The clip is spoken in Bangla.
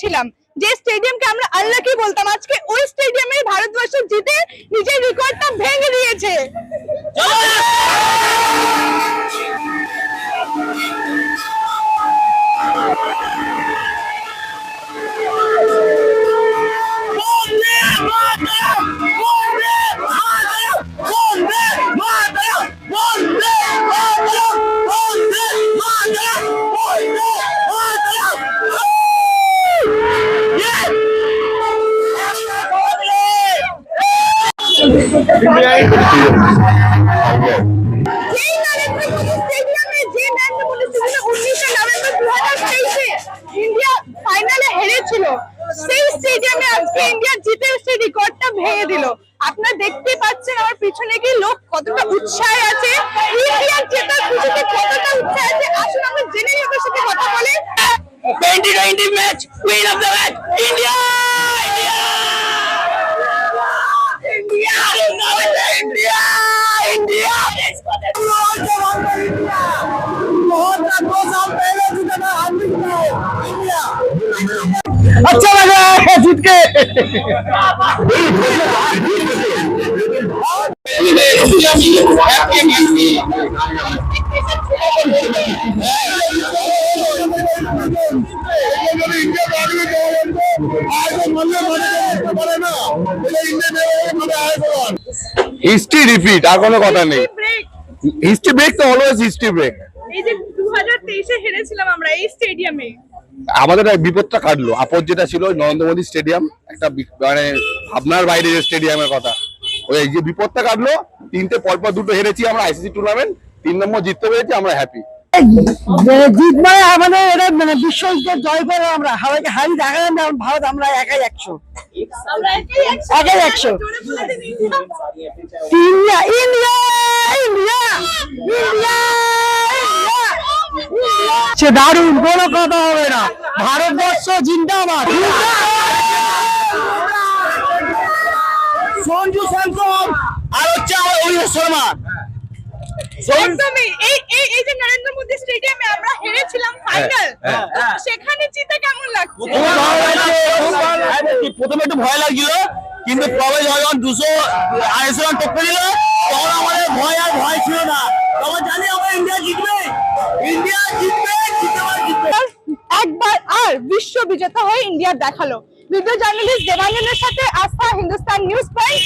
হেরেছিলাম, যে স্টেডিয়ামকে আমরা আনলাকি বলতাম, আজকে ওই স্টেডিয়ামে ভারতবর্ষ জিতে নিজের রেকর্ডটা ভেঙে দিয়েছে। ইন্ডিয়া ফাইনালে হেরেছিল, সেই স্টেডিয়ামে আজকে ইন্ডিয়া জিতে সেই রেকর্ডটা ভেঙে দিল। আপনারা দেখতে পাচ্ছেন আমার পিছনে কি লোক কতটা উৎসাহে আছে, ইন্ডিয়া জেতার খুশিতে কতটা উৎসাহে আছে। আসুন আমরা জেনে নিই ওদের সাথে কথা বলে। 2020 match, queen of the match, India! India! India! India! अच्छा लगा है जीत के। হিস্ট্রি রিপিট, আর কোনো কথা নেই। হিস্ট্রি ব্রেক তো অলওয়েজ হিস্ট্রি ব্রেক। এই যে 2023 এ হেরেছিলাম আমরা এই স্টেডিয়ামে, আমাদের বিপদটা কাটলো। আপদ যেটা ছিল নরেন্দ্র মোদী স্টেডিয়াম, একটা মানে ভাবনার বাইরে যে স্টেডিয়ামের কথা, ওই যে বিপদটা কাটলো। তিনটে পরপর দুটো হেরেছি আমরা আইসিসি টুর্নামেন্ট, 3 নম্বর জিততে পেরেছি, আমরা হ্যাপি। জিত মানে আমাদের এটা মানে বিশ্বকে জয় করে আমরা হারি দেখালাম না। ভারত আমরা একাই 100, একাই 100। ইন্ডিয়া ইন্ডিয়া ইন্ডিয়া ইন্ডিয়া সে দারুণ, কোনো কথা হবে না। ভারতবর্ষ জিন্দাবাদ। সঞ্জু স্যামসন আর হচ্ছে অভিষেক শর্মা। একদমই এই যে নরেন্দ্র মোদী স্টেডিয়ামে আমরা হেরেছিলাম ফাইনাল, সেখানে জিতে কেমন লাগছে? প্রথমে একটু ভয় লাগছিল, কিন্তু পরে যখন 200-250 রান টপকে দিল তখন আমাদের ভয় ছিল না। তখন জানি আমরা ইন্ডিয়া জিতবে, ইন্ডিয়া জিতবে, জিতবে। একবার আর বিশ্ব বিজেতা হয়ে ইন্ডিয়া দেখালো। ভিডিও জার্নালিস্ট দেবাঙ্গনের সাথে আস্থা, হিন্দুস্তান নিউজ পয়েন্ট।